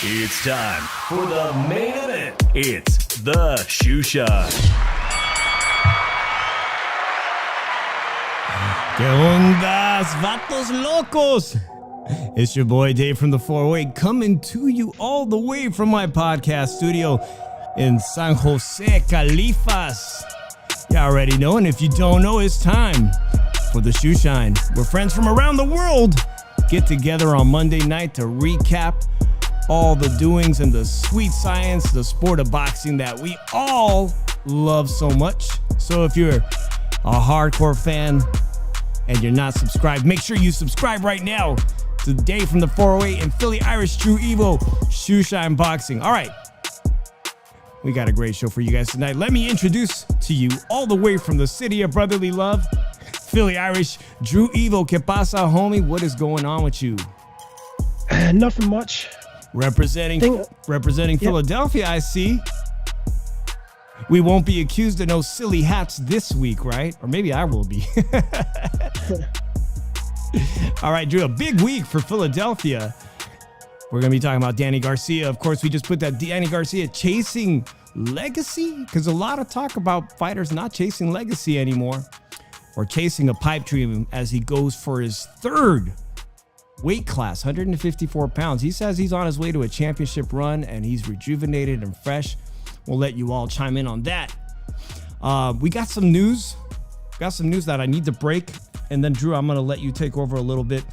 It's time for the main event. It's the Shoe Shine. ¿Qué ondas, vatos locos? It's your boy Dave from the 408 coming to you all the way from my podcast studio in San Jose, Califas. You already know, and if you don't know, it's time for the Shoe Shine, where friends from around the world get together on Monday night to recap all the doings and the sweet science, the sport of boxing that we all love so much. So if you're a hardcore fan and you're not subscribed, make sure you subscribe right now to Dave from the 408 and Philly Irish Drew Evo Shoe Shine Boxing. All right, we got a great show for you guys tonight. Let me introduce to you, all the way from the city of brotherly love, Philly Irish Drew Evo. ¿Qué pasa, homie? What is going on with you? Nothing much. Representing Philadelphia, I see. We won't be accused of no silly hats this week, right? Or maybe I will be. All right, Drew, a big week for Philadelphia. We're going to be talking about Danny Garcia. Of course, we just put that Danny Garcia chasing legacy, because a lot of talk about fighters not chasing legacy anymore, or chasing a pipe dream as he goes for his third weight class, 154 pounds. He says he's on his way to a championship run and he's rejuvenated and fresh. We'll let you all chime in on that. We got some news. That I need to break. And then, Drew, I'm going to let you take over a little bit.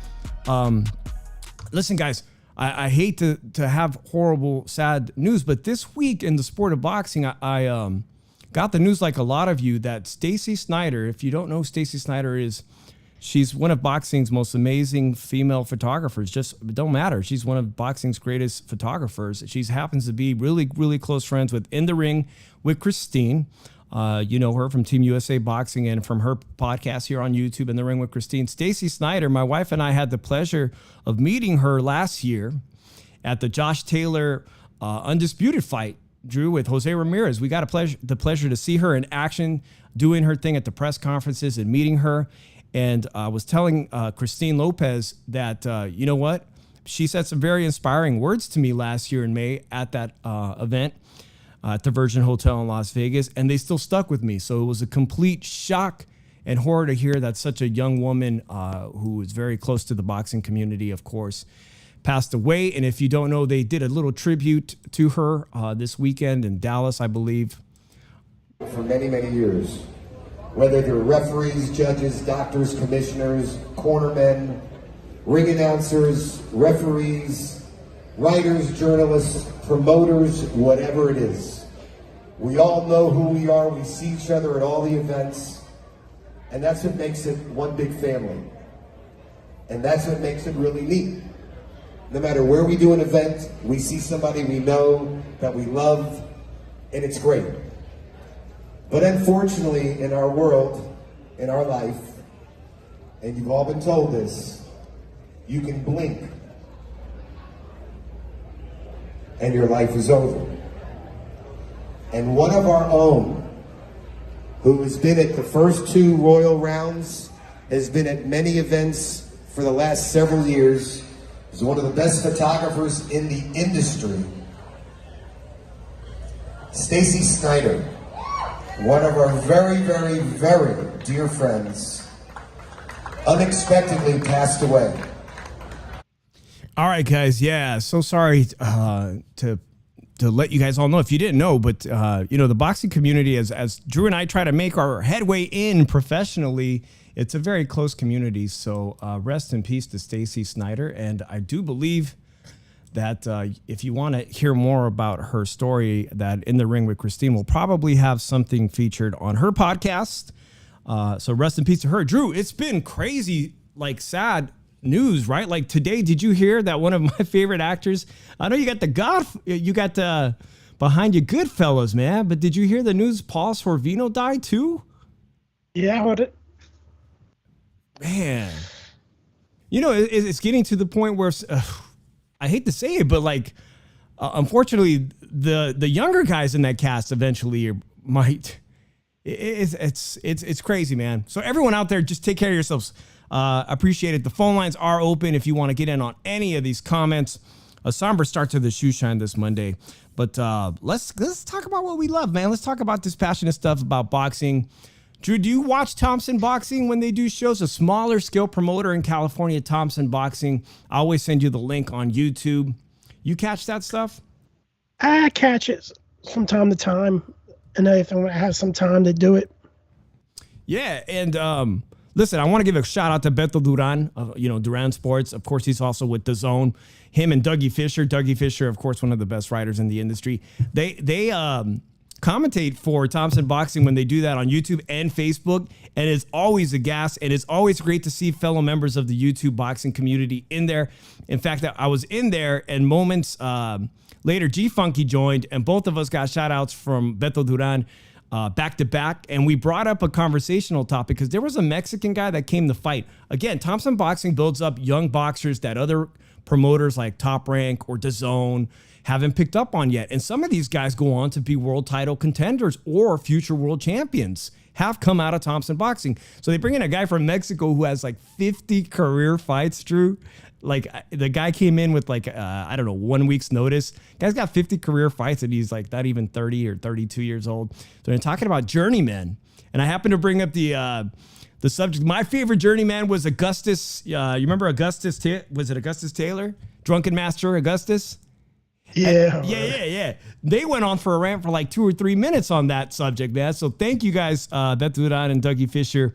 Listen, guys, I hate to have horrible, sad news, but this week in the sport of boxing, I got the news, like a lot of you, that Stacy Snyder, if you don't know, Stacy Snyder she's one of boxing's most amazing female photographers. Just, it don't matter. She's one of boxing's greatest photographers. She happens to be really, really close friends with In the Ring with Christine. You know her from Team USA Boxing and from her podcast here on YouTube, In the Ring with Christine. Stacy Snyder, my wife and I had the pleasure of meeting her last year at the Josh Taylor Undisputed fight, Drew, with Jose Ramirez. We got the pleasure to see her in action, doing her thing at the press conferences and meeting her. And I was telling Christine Lopez that, you know what? She said some very inspiring words to me last year in May at that event at the Virgin Hotel in Las Vegas, and they still stuck with me. So it was a complete shock and horror to hear that such a young woman who is very close to the boxing community, of course, passed away. And if you don't know, they did a little tribute to her this weekend in Dallas, I believe. For many, many years. Whether they're referees, judges, doctors, commissioners, cornermen, ring announcers, referees, writers, journalists, promoters, whatever it is. We all know who we are. We see each other at all the events. And that's what makes it one big family. And that's what makes it really neat. No matter where we do an event, we see somebody we know, that we love, and it's great. But unfortunately, in our world, in our life, and you've all been told this, you can blink and your life is over. And one of our own, who has been at the first two Royal rounds, has been at many events for the last several years, is one of the best photographers in the industry, Stacy Snyder. One of our very, very, very dear friends unexpectedly passed away. All right, guys. Yeah, so sorry to let you guys all know if you didn't know, but the boxing community, as Drew and I try to make our headway in professionally, it's a very close community. So rest in peace to Stacy Snyder. And I do believe that if you want to hear more about her story, that In the Ring with Christine will probably have something featured on her podcast. So rest in peace to her. Drew, it's been crazy, like sad news, right? Like today, did you hear that one of my favorite actors? I know you got behind you Goodfellas, man, but did you hear the news? Paul Sorvino died too? Yeah, I heard it. Man, it's getting to the point where I hate to say it, but like, unfortunately, the younger guys in that cast eventually might. It's crazy, man. So everyone out there, just take care of yourselves. Appreciate it. The phone lines are open if you want to get in on any of these comments. A somber start to the shoe shine this Monday, but let's talk about what we love, man. Let's talk about this passionate stuff about boxing. Drew, do you watch Thompson Boxing when they do shows? A smaller scale promoter in California, Thompson Boxing. I always send you the link on YouTube. You catch that stuff? I catch it from time to time, and if I have some time to do it. Yeah, and listen, I want to give a shout out to Beto Duran, Duran Sports. Of course, he's also with DAZN. Him and Dougie Fisher, of course, one of the best writers in the industry. They commentate for Thompson Boxing when they do that on YouTube and Facebook, and it's always a gas, and it's always great to see fellow members of the YouTube boxing community in there. In fact, I was in there, and moments later, G-Funky joined, and both of us got shout outs from Beto Duran back to back, and we brought up a conversational topic because there was a Mexican guy that came to fight. Again, Thompson Boxing builds up young boxers that other promoters like Top Rank or DAZN haven't picked up on yet. And some of these guys go on to be world title contenders or future world champions, have come out of Thompson Boxing. So they bring in a guy from Mexico who has like 50 career fights, Drew. Like the guy came in with 1 week's notice. Guy's got 50 career fights and he's like not even 30 or 32 years old. So they're talking about journeymen. And I happened to bring up the subject. My favorite journeyman was Augustus. You remember Augustus? Was it Augustus Taylor? Drunken Master Augustus? Yeah. Yeah. They went on for a rant for like 2 or 3 minutes on that subject, man. So thank you guys, Beto Duran and Dougie Fisher,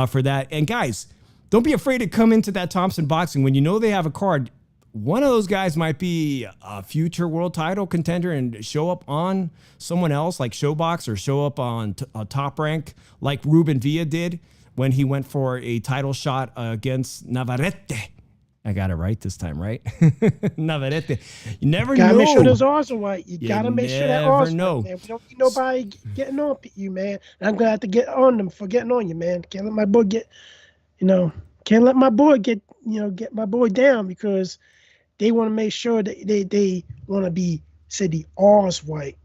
for that. And guys, don't be afraid to come into that Thompson Boxing when you know they have a card. One of those guys might be a future world title contender and show up on someone else like Showbox or show up on Top Rank like Ruben Villa did when he went for a title shot against Navarrete. I got it right this time, right? Navarrete. You never know. Gotta make sure those R's are white. You gotta make sure that R's know. White, man. We don't need nobody getting on you, man. And I'm gonna have to get on them for getting on you, man. Can't let my boy get my boy down because they want to make sure that they want to be the R's white.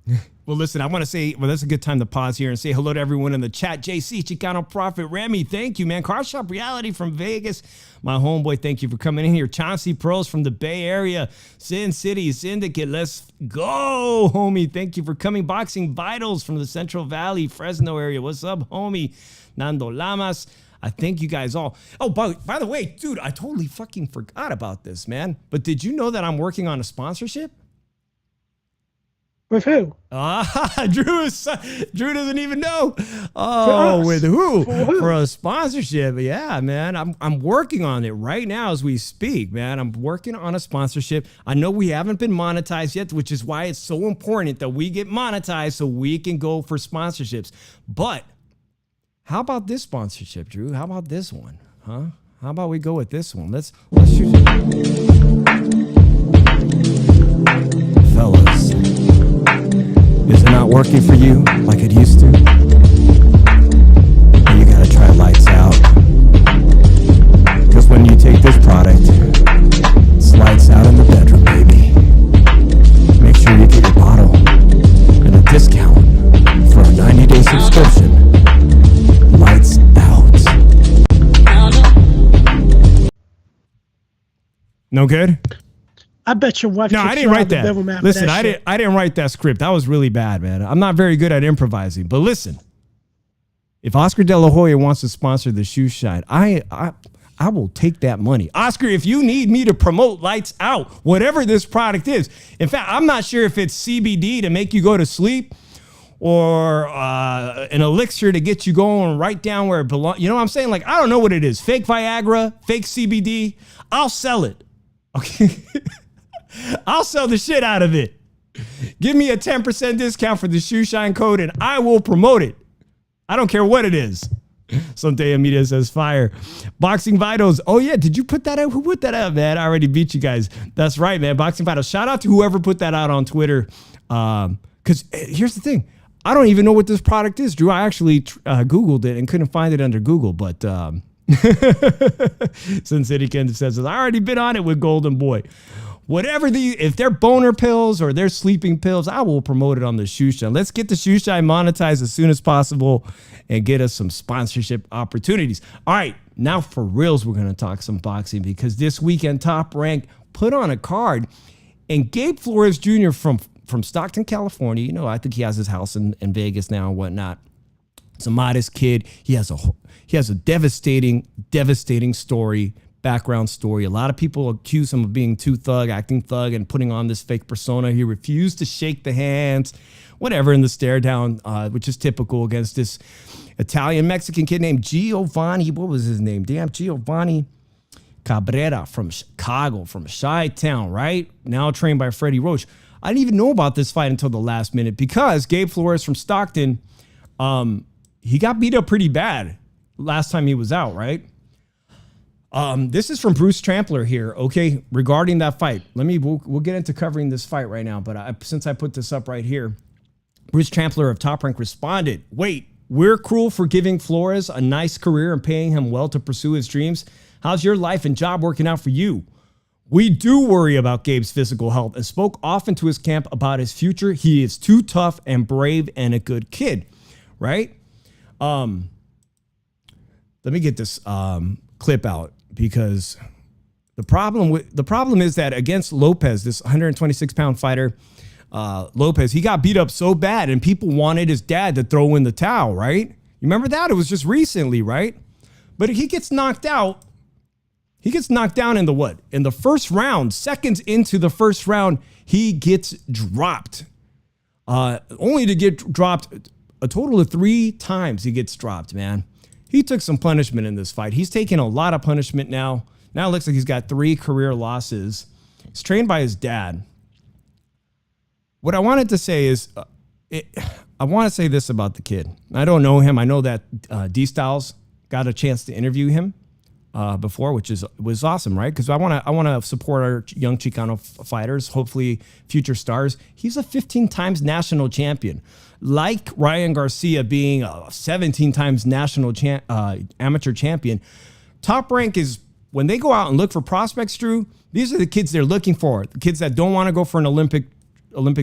Well, listen, I want to say, that's a good time to pause here and say hello to everyone in the chat. JC, Chicano Prophet, Remy, thank you, man. Car Shop Reality from Vegas, my homeboy, thank you for coming in here. Chauncey Pros from the Bay Area, Sin City, Syndicate, let's go, homie. Thank you for coming. Boxing Vitals from the Central Valley, Fresno area. What's up, homie? Nando Lamas. I thank you guys all. Oh, by the way, dude, I totally fucking forgot about this, man. But did you know that I'm working on a sponsorship? With who? Drew doesn't even know. Oh, with who? For a sponsorship. Yeah, man. I'm working on it right now as we speak, man. I'm working on a sponsorship. I know we haven't been monetized yet, which is why it's so important that we get monetized so we can go for sponsorships. But how about this sponsorship, Drew? How about this one? Huh? How about we go with this one? Let's shoot it. Fellas, is it not working for you like it used to? You gotta try lights out. Because when you take this product, it's lights out in the bedroom, baby. Make sure you get your bottle and a discount for a 90-day subscription. Lights out. No good? I bet your wife. No, I didn't write that. Listen, I didn't write that script. That was really bad, man. I'm not very good at improvising. But listen, if Oscar De La Hoya wants to sponsor the Shoe Shine, I I will take that money. Oscar, if you need me to promote Lights Out, whatever this product is. In fact, I'm not sure if it's CBD to make you go to sleep or an elixir to get you going right down where it belongs. You know what I'm saying? Like, I don't know what it is. Fake Viagra, fake CBD. I'll sell it. Okay. I'll sell the shit out of it. Give me a 10% discount for the Shoe Shine code and I will promote it. I don't care what it is. Someday Amita says fire. Boxing Vitals. Oh, yeah. Did you put that out? Who put that out, man? I already beat you guys. That's right, man. Boxing Vitals. Shout out to whoever put that out on Twitter. Because here's the thing. I don't even know what this product is, Drew. I actually Googled it and couldn't find it under Google. But Sin City Ken says, I already been on it with Golden Boy. Whatever if they're boner pills or they're sleeping pills, I will promote it on the Shoe Shine. Let's get the Shoe Shine monetized as soon as possible and get us some sponsorship opportunities. All right, now for reals, we're going to talk some boxing because this weekend Top Rank put on a card and Gabe Flores Jr. from Stockton, California. You know, I think he has his house in Vegas now and whatnot. It's a modest kid. He has a devastating background story. A lot of people accuse him of being acting thug and putting on this fake persona. He refused to shake the hands, whatever, in the stare down, which is typical against this Italian-Mexican kid named Giovanni. What was his name? Giovanni Cabrera from Chicago, from Chi-Town, right? Now trained by Freddie Roach. I didn't even know about this fight until the last minute because Gabe Flores from Stockton, he got beat up pretty bad last time he was out, right? This is from Bruce Trampler here, okay, regarding that fight. We'll get into covering this fight right now, but since I put this up right here, Bruce Trampler of Top Rank responded, wait, we're cruel for giving Flores a nice career and paying him well to pursue his dreams. How's your life and job working out for you? We do worry about Gabe's physical health and spoke often to his camp about his future. He is too tough and brave and a good kid, right? Let me get this clip out. Because the problem is that against Lopez, this 126-pound fighter, Lopez, he got beat up so bad and people wanted his dad to throw in the towel, right? You remember that? It was just recently, right? But he gets knocked out. He gets knocked down in the what? In the first round, seconds into the first round, he gets dropped. Only to get dropped a total of 3 times he gets dropped, man. He took some punishment in this fight. He's taking a lot of punishment now. Now it looks like he's got 3 career losses. He's trained by his dad. What I wanted to say is, I want to say this about the kid. I don't know him. I know that D-Styles got a chance to interview him before, which was awesome, right? Because I want to support our young Chicano fighters, hopefully future stars. He's a 15 times national champion. Like Ryan Garcia being a 17 times national amateur champion, Top Rank is, when they go out and look for prospects, Drew, these are the kids they're looking for. The kids that don't want to go for an Olympic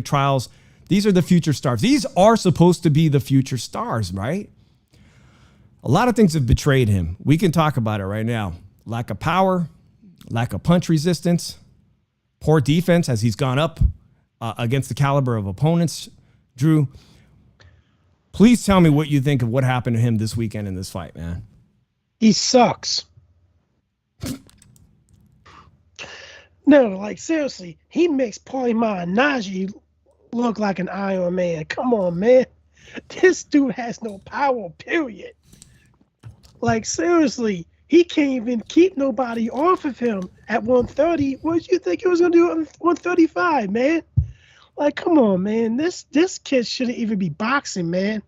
trials. These are the future stars. These are supposed to be the future stars, right? A lot of things have betrayed him. We can talk about it right now. Lack of power, lack of punch resistance, poor defense as he's gone up against the caliber of opponents. Drew, please tell me what you think of what happened to him this weekend in this fight, man. He sucks. No, like seriously, he makes Paulie Malignaggi look like an Iron Man. Come on, man. This dude has no power, period. Like seriously, he can't even keep nobody off of him at 130. What did you think he was gonna do at 135, man? Like, come on, man. This kid shouldn't even be boxing, man.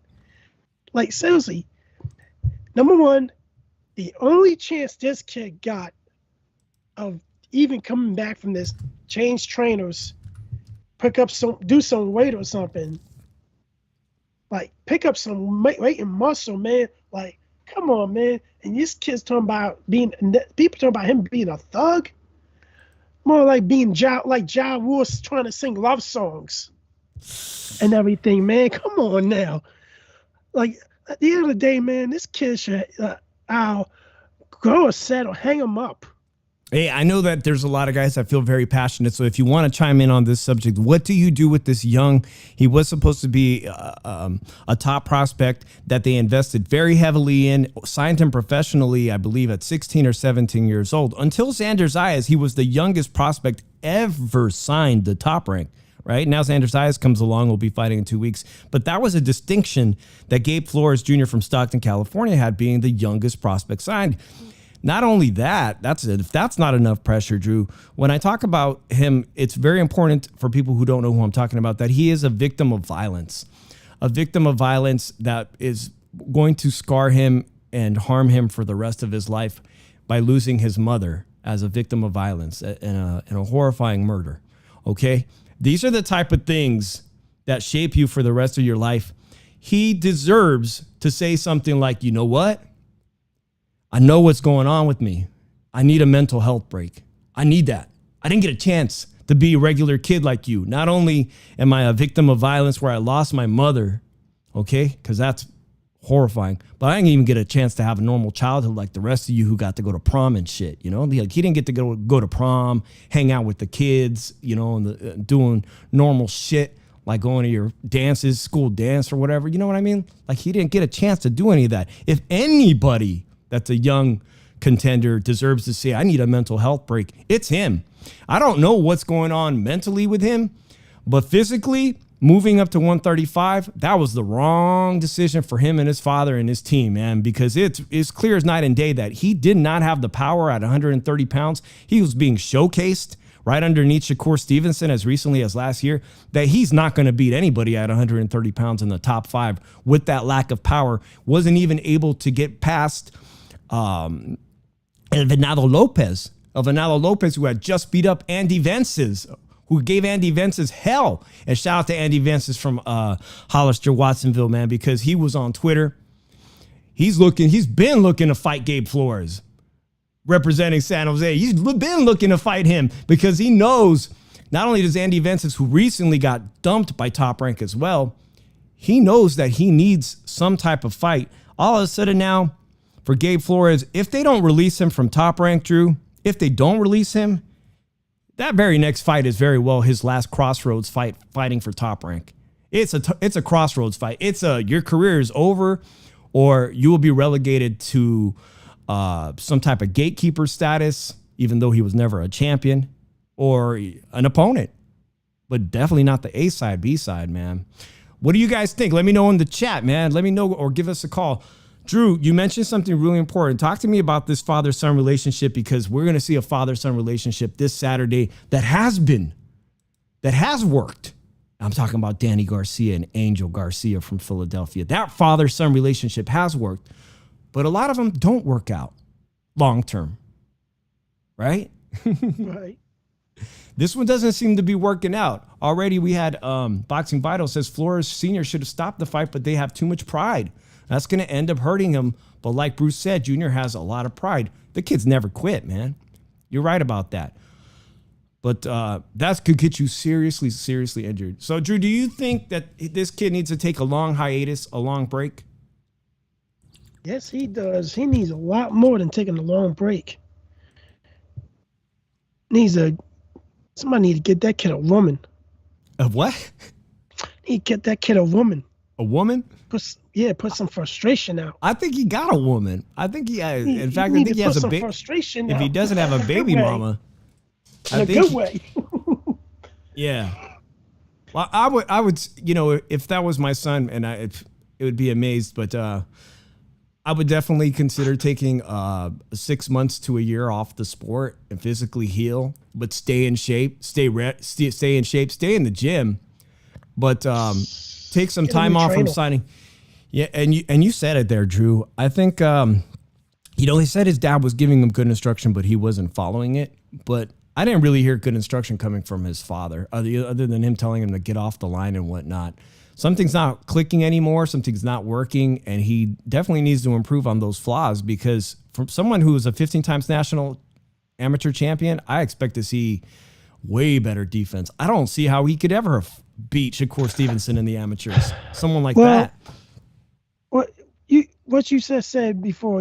Like, seriously. Number one, the only chance this kid got of even coming back from this, change trainers, do some weight or something. Like, pick up some weight and muscle, man. Like, come on, man. And this kid's talking about people talking about him being a thug. More like being Ja Rule trying to sing love songs and everything, man. Come on now. Like, at the end of the day, man, this kid should grow a set or hang him up. Hey, I know that there's a lot of guys that feel very passionate. So if you want to chime in on this subject, what do you do with this young? He was supposed to be a top prospect that they invested very heavily in, signed him professionally, I believe, at 16 or 17 years old. Until Xander Zayas, he was the youngest prospect ever signed to Top Rank. Right now, Xander Zayas comes along. We'll be fighting in 2 weeks. But that was a distinction that Gabe Flores Jr. from Stockton, California had, being the youngest prospect signed. Not only that, if that's not enough pressure, Drew, when I talk about him, it's very important for people who don't know who I'm talking about that he is a victim of violence that is going to scar him and harm him for the rest of his life by losing his mother as a victim of violence in a horrifying murder. Okay? These are the type of things that shape you for the rest of your life. He deserves to say something like, you know what? I know what's going on with me. I need a mental health break. I need that. I didn't get a chance to be a regular kid like you. Not only am I a victim of violence where I lost my mother, okay, because that's horrifying, but I didn't even get a chance to have a normal childhood like the rest of you who got to go to prom and shit, you know? Like, he didn't get to go to prom, hang out with the kids, you know, and doing normal shit like going to your dances, school dance or whatever. You know what I mean? Like, he didn't get a chance to do any of that. If anybody that's a young contender deserves to say, I need a mental health break, it's him. I don't know what's going on mentally with him, but physically, moving up to 135, that was the wrong decision for him and his father and his team, man, because it's clear as night and day that he did not have the power at 130 pounds. He was being showcased right underneath Shakur Stevenson as recently as last year, that he's not going to beat anybody at 130 pounds in the top 5 with that lack of power. Wasn't even able to get past Venado Lopez, who had just beat up Andy Vences, who gave Andy Vences hell. And shout out to Andy Vences from Hollister, Watsonville, man, because he was on Twitter. He's been looking to fight Gabe Flores, representing San Jose. He's been looking to fight him because he knows not only does Andy Vences, who recently got dumped by Top Rank as well, he knows that he needs some type of fight. All of a sudden now, for Gabe Flores, if they don't release him from Top Rank, Drew, if they don't release him, that very next fight is very well his last crossroads fight, fighting for Top Rank. It's a crossroads fight. It's your career is over, or you will be relegated to some type of gatekeeper status, even though he was never a champion, or an opponent, but definitely not the A side, B side, man. What do you guys think? Let me know in the chat, man. Let me know, or give us a call. Drew, you mentioned something really important. Talk to me about this father-son relationship, because we're going to see a father-son relationship this Saturday that has worked. I'm talking about Danny Garcia and Angel Garcia from Philadelphia. That father-son relationship has worked, but a lot of them don't work out long-term, right? Right. This one doesn't seem to be working out. Already we had Boxing Vital says Flores Sr. should have stopped the fight, but they have too much pride. That's going to end up hurting him. But like Bruce said, Junior has a lot of pride. The kid's never quit, man. You're right about that. But that could get you seriously, seriously injured. So, Drew, do you think that this kid needs to take a long hiatus, a long break? Yes, he does. He needs a lot more than taking a long break. Somebody need to get that kid a woman. A what? Need to get that kid a woman. A woman? Put some frustration out. I think he got a woman. I think he has. In fact, I think he has a baby. If he doesn't have a baby mama, in a good way. Yeah. Well, I would, if that was my son, and it would be amazed, but I would definitely consider taking 6 months to a year off the sport and physically heal, but stay in shape, stay in shape, stay in the gym, but take some time off from signing. Yeah, and you said it there, Drew. I think he said his dad was giving him good instruction, but he wasn't following it. But I didn't really hear good instruction coming from his father, other than him telling him to get off the line and whatnot. Something's not clicking anymore. Something's not working, and he definitely needs to improve on those flaws, because from someone who is a 15 times national amateur champion, I expect to see way better defense. I don't see how he could ever beat Shakur Stevenson in the amateurs. Someone like that. What you just said before,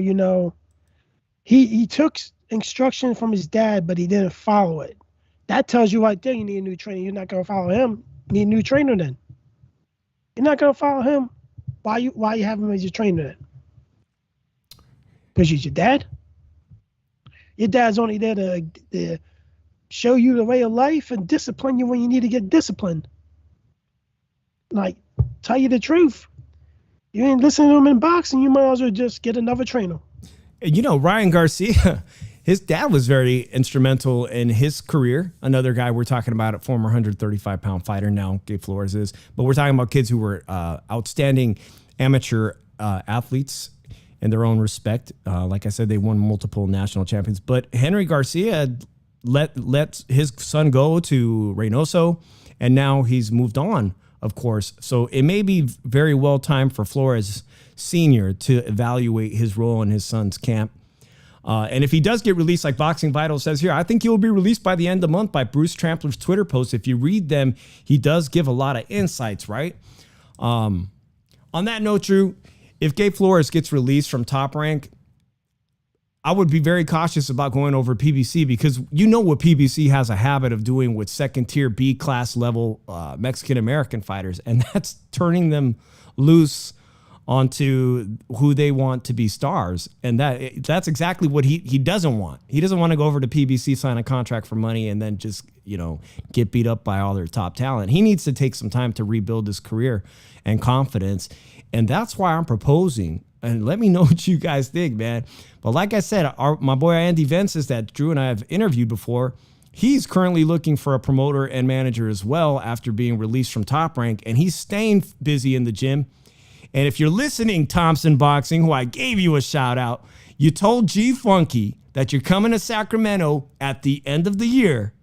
he took instruction from his dad, but he didn't follow it. That tells you right there you need a new trainer. You're not going to follow him. You need a new trainer then. You're not going to follow him. Why you have him as your trainer then? Because he's your dad? Your dad's only there to show you the way of life and discipline you when you need to get disciplined. Like, tell you the truth. You ain't listening to him in boxing, you might as well just get another trainer. You know, Ryan Garcia, his dad was very instrumental in his career. Another guy we're talking about, a former 135-pound fighter now, Gabe Flores is. But we're talking about kids who were outstanding amateur athletes in their own respect. Like I said, they won multiple national champions. But Henry Garcia let his son go to Reynoso, and now he's moved on, of course. So it may be very well timed for Flores Sr. to evaluate his role in his son's camp. And if he does get released, like Boxing Vital says here, I think he will be released by the end of the month by Bruce Trampler's Twitter post. If you read them, he does give a lot of insights, right? On that note, Drew, if Gabe Flores gets released from Top Rank, I would be very cautious about going over PBC, because you know what PBC has a habit of doing with second-tier B-class level Mexican-American fighters, and that's turning them loose onto who they want to be stars. And that's exactly what he doesn't want. He doesn't want to go over to PBC, sign a contract for money, and then just, get beat up by all their top talent. He needs to take some time to rebuild his career and confidence. And that's why I'm proposing, and let me know what you guys think, man. But like I said, my boy Andy Vences that Drew and I have interviewed before, he's currently looking for a promoter and manager as well after being released from Top Rank, and he's staying busy in the gym. And if you're listening, Thompson Boxing, who I gave you a shout out, you told G Funky that you're coming to Sacramento at the end of the year.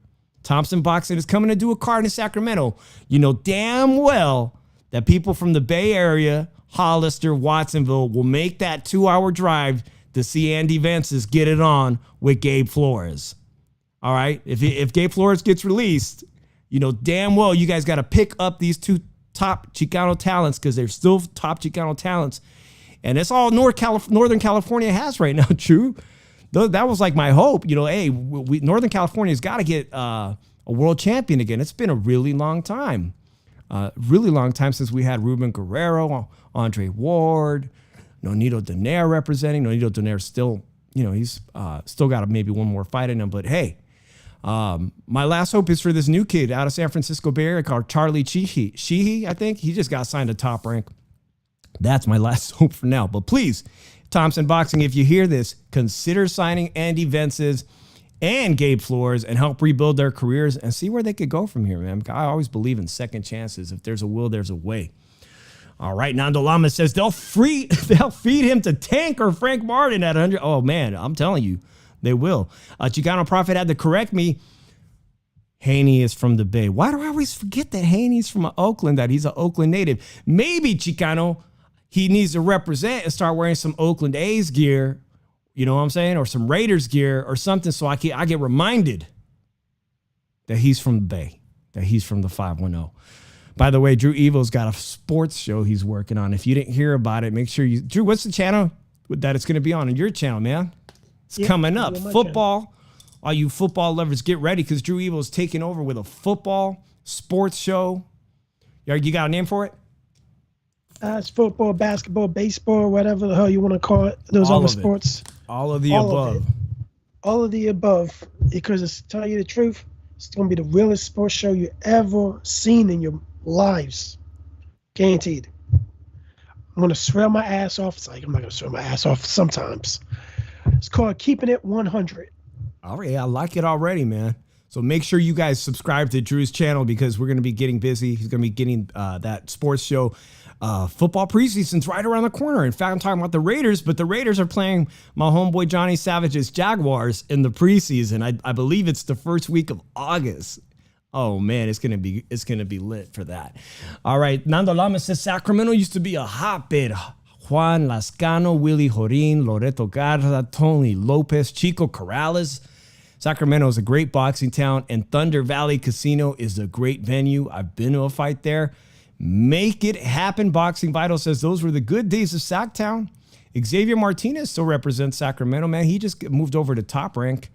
Thompson Boxing is coming to do a card in Sacramento. You know damn well that people from the Bay Area, Hollister, Watsonville, will make that 2-hour drive to see Andy Vences get it on with Gabe Flores. All right? If Gabe Flores gets released, you know damn well you guys got to pick up these two top Chicano talents, because they're still top Chicano talents. And that's all Northern California has right now, True. That was like my hope. Hey, Northern California's got to get a world champion again. It's been a really long time. Really long time since we had Ruben Guerrero, Andre Ward, Nonito Donaire representing. Nonito Donaire still, he's still got maybe one more fight in him. But hey, my last hope is for this new kid out of San Francisco Bay Area called Charlie Sheehy, I think. He just got signed to Top Rank. That's my last hope for now. But please, Thompson Boxing, if you hear this, consider signing Andy Vences and Gabe Flores and help rebuild their careers and see where they could go from here, man. I always believe in second chances. If there's a will, there's a way. All right, Nando Lama says they'll feed him to Tank or Frank Martin at 100. Oh, man, I'm telling you, they will. Chicano Prophet had to correct me. Haney is from the Bay. Why do I always forget that Haney's from Oakland, that he's an Oakland native? Maybe, Chicano, he needs to represent and start wearing some Oakland A's gear, you know what I'm saying? Or some Raiders gear or something, so I get reminded that he's from the Bay, that he's from the 510. By the way, Drew Evo's got a sports show he's working on. If you didn't hear about it, make sure you... Drew, what's the channel that it's going to be on your channel, man? It's coming up. Football. Channel. All you football lovers, get ready, because Drew Evo's taking over with a football sports show. You got a name for it? It's football, basketball, baseball, whatever the hell you want to call it. Those other sports. All of the above. All of the above. Because to tell you the truth, it's going to be the realest sports show you ever seen in your lives. Guaranteed. I'm going to swear my ass off. It's like, I'm not going to swear my ass off sometimes. It's called Keeping It 100. All right, I like it already, man. So make sure you guys subscribe to Drew's channel, because we're going to be getting busy. He's going to be getting that sports show. Football preseason's right around the corner. In fact, I'm talking about the Raiders, but the Raiders are playing my homeboy Johnny Savage's Jaguars in the preseason. I believe it's the first week of August. Oh man, it's gonna be lit for that. All right, Nando Lama says Sacramento used to be a hotbed. Juan Lascano, Willie Jorin, Loreto Garza, Tony Lopez, Chico Corrales. Sacramento is a great boxing town, and Thunder Valley Casino is a great venue. I've been to a fight there. Make it happen. Boxing Vital says those were the good days of Sacktown. Xavier Martinez still represents Sacramento, man. He just moved over to Top Rank.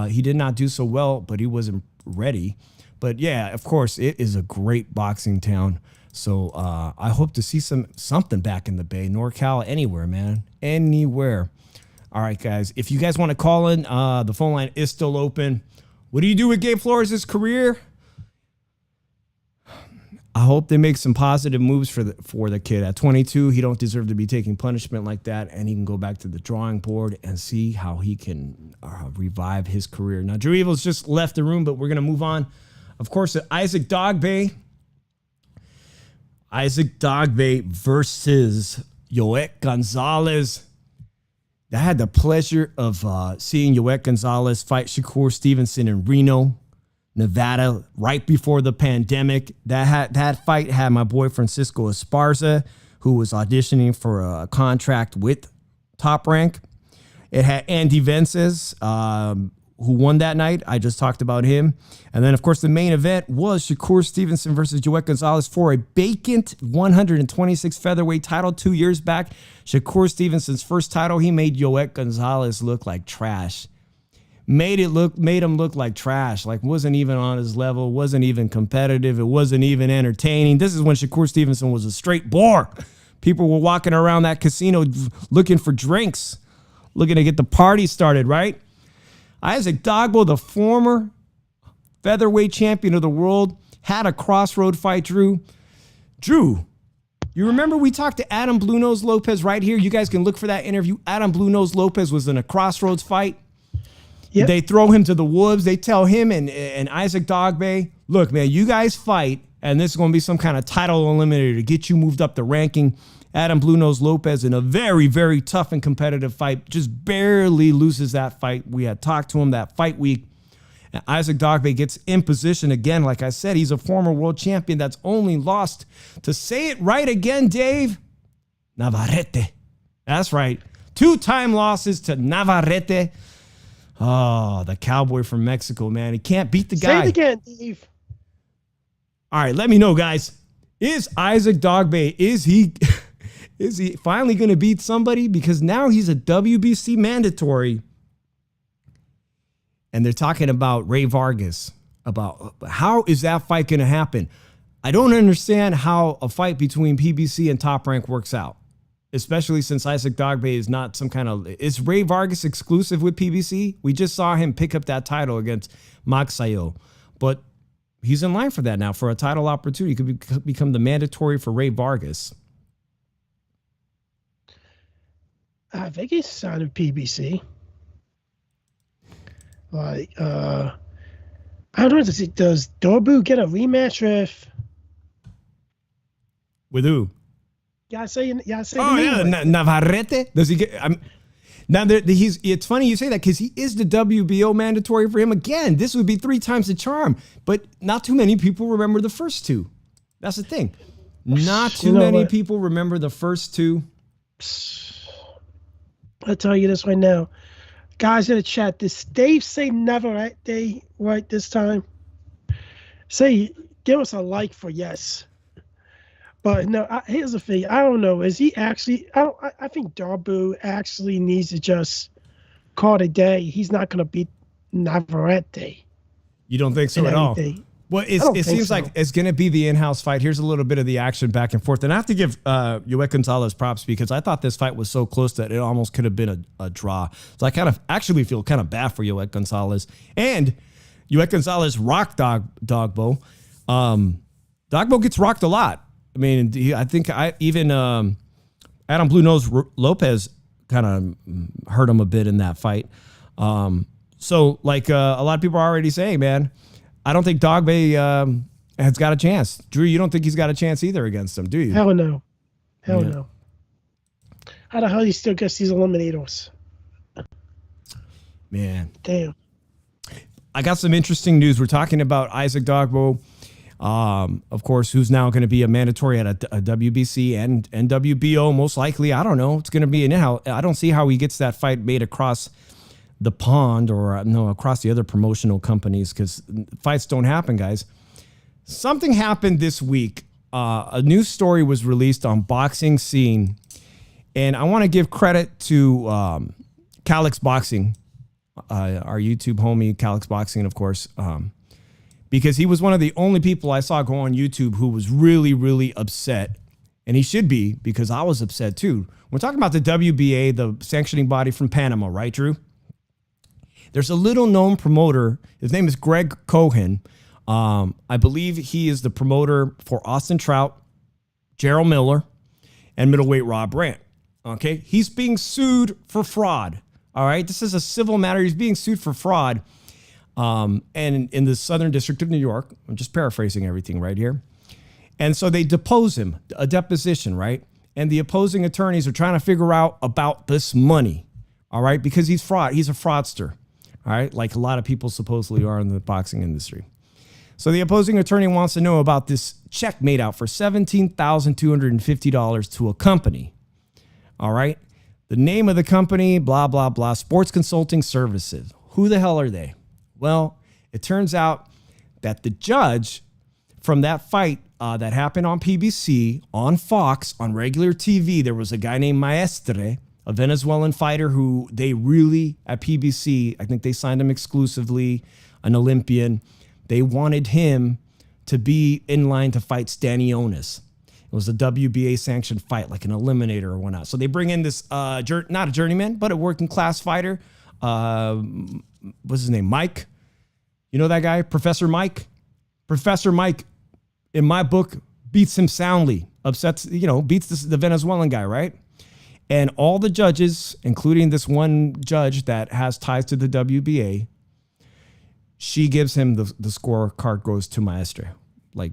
He did not do so well, but he wasn't ready. But yeah, of course, it is a great boxing town. So I hope to see something back in the Bay, NorCal, anywhere, man, anywhere. All right, guys, if you guys want to call in, the phone line is still open. What do you do with Gabe Flores' career? I hope they make some positive moves for the kid. At 22, he don't deserve to be taking punishment like that, and he can go back to the drawing board and see how he can revive his career. Now, Drew Evo's just left the room, but we're going to move on. Of course, Isaac Dogboe. Isaac Dogboe versus Yoet Gonzalez. I had the pleasure of seeing Yoet Gonzalez fight Shakur Stevenson in Reno, Nevada, right before the pandemic. That fight had my boy Francisco Esparza, who was auditioning for a contract with Top Rank. It had Andy Vences, who won that night. I just talked about him. And then, of course, the main event was Shakur Stevenson versus Yoet Gonzalez for a vacant 126 featherweight title 2 years back. Shakur Stevenson's first title, he made Yoet Gonzalez look like trash. Made him look like trash, like wasn't even on his level, wasn't even competitive, it wasn't even entertaining. This is when Shakur Stevenson was a straight bore. People were walking around that casino looking for drinks, looking to get the party started, right? Isaac Dogboe, the former featherweight champion of the world, had a crossroad fight, Drew. Drew, you remember we talked to Adam Blue Nose Lopez right here? You guys can look for that interview. Adam Blue Nose Lopez was in a crossroads fight. Yep. They throw him to the wolves. They tell him and Isaac Dogboe, look, man, you guys fight, and this is going to be some kind of title eliminator to get you moved up the ranking. Adam Blue Nose Lopez in a very, very tough and competitive fight, just barely loses that fight. We had talked to him that fight week. And Isaac Dogboe gets in position again. Like I said, he's a former world champion that's only lost, to say it right again, Dave, Navarrete. That's right. 2-time losses to Navarrete. Oh, the cowboy from Mexico, man. He can't beat the guy. Say it again, Dave. All right, let me know, guys. Is Isaac Dogboe, is he finally going to beat somebody? Because now he's a WBC mandatory. And they're talking about Ray Vargas, about how is that fight going to happen? I don't understand how a fight between PBC and Top Rank works out, especially since Isaac Dogboe is not some kind of... Is Ray Vargas exclusive with PBC? We just saw him pick up that title against Magsayo, but he's in line for that now, for a title opportunity. He could become the mandatory for Ray Vargas. I think he's signed with PBC. Like, I don't know, does Dogboe get a rematch with who? Navarrete. Does he get? Now it's funny you say that, because he is the WBO mandatory for him again. This would be 3 times the charm, but not too many people remember the first 2. That's the thing. Not too many people remember the first 2. I'll tell you this right now. Guys in the chat, does Dave say Navarrete right this time? Say, give us a like for yes. But no, here's the thing. I don't know. Is he actually? I think Dogboe actually needs to just call it a day. He's not going to beat Navarrete. You don't think so at all? Well, it seems like it's going to be the in-house fight. Here's a little bit of the action back and forth. And I have to give Yoet Gonzalez props, because I thought this fight was so close that it almost could have been a draw. So I kind of actually feel kind of bad for Yoet Gonzalez. And Yoet Gonzalez rocked Dogboe. Dogboe gets rocked a lot. I mean, I think even Adam Blue Nose Lopez kind of hurt him a bit in that fight. So like a lot of people are already saying, man, I don't think Dogboe has got a chance. Drew, you don't think he's got a chance either against him, do you? Hell no. Hell no. How the hell he still gets these eliminators? Man. Damn. I got some interesting news. We're talking about Isaac Dogboe, of course, who's now going to be a mandatory at a WBC and WBO, most likely. I don't know. It's going to be I don't see how he gets that fight made across the pond, or across the other promotional companies, because fights don't happen, guys. Something happened this week. A news story was released on Boxing Scene, And I want to give credit to Calix Boxing, our YouTube homie, Calix Boxing, of course, because he was one of the only people I saw go on YouTube who was really, really upset. And he should be, because I was upset too. We're talking about the WBA, the sanctioning body from Panama, right, Drew? There's a little known promoter. His name is Greg Cohen. I believe he is the promoter for Austin Trout, Gerald Miller, and middleweight Rob Brandt. Okay, he's being sued for fraud. All right, this is a civil matter. He's being sued for fraud. And in the Southern District of New York, I'm just paraphrasing everything right here. And so they depose him, a deposition, right? And the opposing attorneys are trying to figure out about this money. All right, because he's fraud. He's a fraudster. All right, like a lot of people supposedly are in the boxing industry. So the opposing attorney wants to know about this check made out for $17,250 to a company. All right. The name of the company, blah, blah, blah, Sports Consulting Services. Who the hell are they? Well, it turns out that the judge from that fight that happened on PBC, on Fox, on regular TV, there was a guy named Maestre, a Venezuelan fighter who they really, at PBC, I think they signed him exclusively, an Olympian. They wanted him to be in line to fight Stanionis. It was a WBA sanctioned fight, like an eliminator or whatnot. So they bring in this, not a journeyman, but a working class fighter. What's his name? Mike. You know that guy? Professor Mike? Professor Mike, in my book, beats him soundly. Upsets, beats the Venezuelan guy, right? And all the judges, including this one judge that has ties to the WBA, she gives him the scorecard goes to Maestre. Like,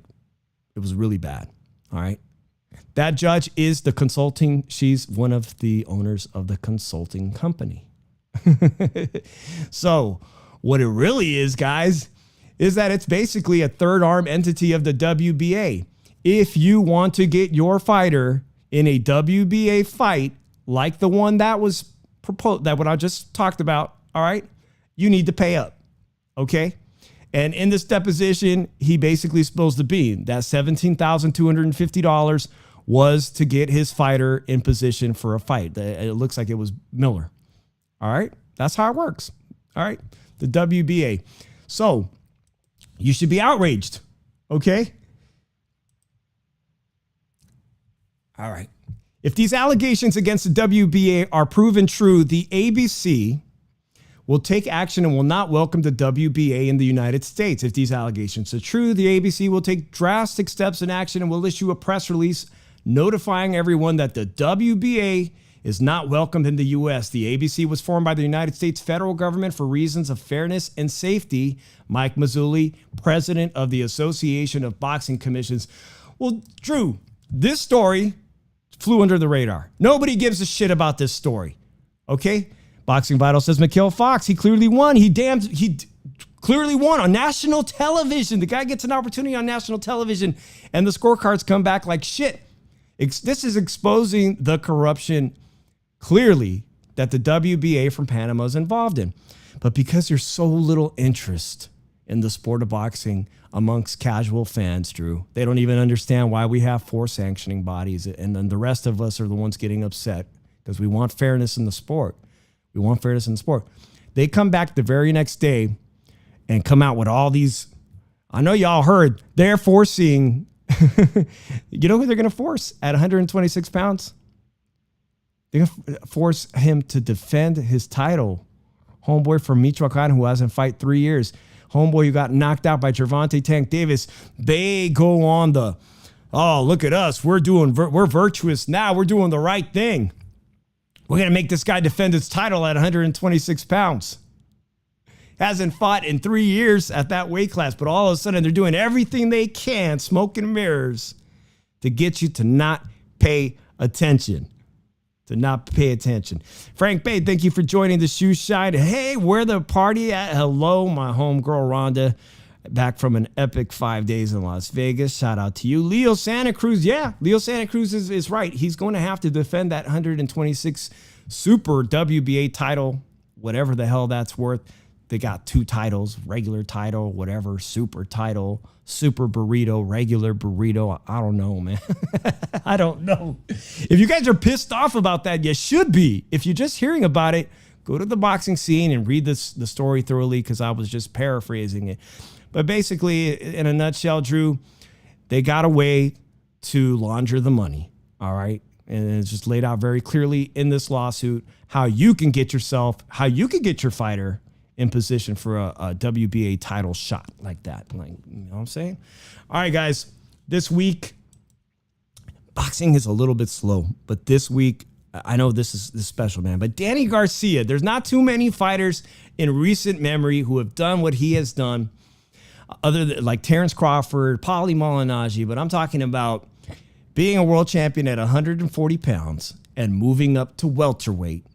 it was really bad. All right. That judge is the consulting. She's one of the owners of the consulting company. So what it really is, guys, is that it's basically a third arm entity of the WBA. If you want to get your fighter in a WBA fight, like the one that was proposed, that what I just talked about, all right, you need to pay up. Okay. And in this deposition, he basically spills the bean. That $17,250 was to get his fighter in position for a fight. It looks like it was Miller. All right. That's how it works. All right. The WBA. So you should be outraged. Okay. All right. If these allegations against the WBA are proven true, the ABC will take action and will not welcome the WBA in the United States. If these allegations are true, the ABC will take drastic steps in action and will issue a press release notifying everyone that the WBA is not welcomed in the U.S. The ABC was formed by the United States federal government for reasons of fairness and safety. Mike Mazzulli, president of the Association of Boxing Commissions. Well, Drew, this story flew under the radar. Nobody gives a shit about this story. Okay? Boxing Vital says Mikhail Fox, he clearly won. He clearly won on national television. The guy gets an opportunity on national television, and the scorecards come back like shit. This is exposing the corruption clearly that the WBA from Panama is involved in. But because there's so little interest in the sport of boxing amongst casual fans, Drew, they don't even understand why we have 4 sanctioning bodies, and then the rest of us are the ones getting upset because we want fairness in the sport. We want fairness in the sport. They come back the very next day and come out with all these. I know y'all heard they're forcing. You know who they're going to force at 126 pounds? They're going to force him to defend his title. Homeboy from Michoacan who hasn't fight 3 years. Homeboy who got knocked out by Gervonta Tank Davis. They go on the, oh, look at us. We're virtuous now. We're doing the right thing. We're going to make this guy defend his title at 126 pounds. Hasn't fought in 3 years at that weight class, but all of a sudden they're doing everything they can, smoke and mirrors, to get you to not pay attention. Frank Bay, thank you for joining the Shoe Shine. Hey, where the party at? Hello, my homegirl Rhonda. Back from an epic 5 days in Las Vegas. Shout out to you. Leo Santa Cruz. Yeah, Leo Santa Cruz is right. He's going to have to defend that 126 Super WBA title, whatever the hell that's worth. they got 2 titles, regular title, whatever, super title, super burrito, regular burrito. I don't know, man. I don't know. If you guys are pissed off about that, you should be. If you're just hearing about it, go to the boxing scene and read the story thoroughly, because I was just paraphrasing it. But basically, in a nutshell, Drew, they got a way to launder the money, all right? And it's just laid out very clearly in this lawsuit how you can get your fighter in position for a WBA title shot like that. Like, you know what I'm saying? All right, guys, this week, boxing is a little bit slow, but this week, I know this is special, man, but Danny Garcia, there's not too many fighters in recent memory who have done what he has done, other than like Terrence Crawford, Paulie Malignaggi, but I'm talking about being a world champion at 140 pounds and moving up to welterweight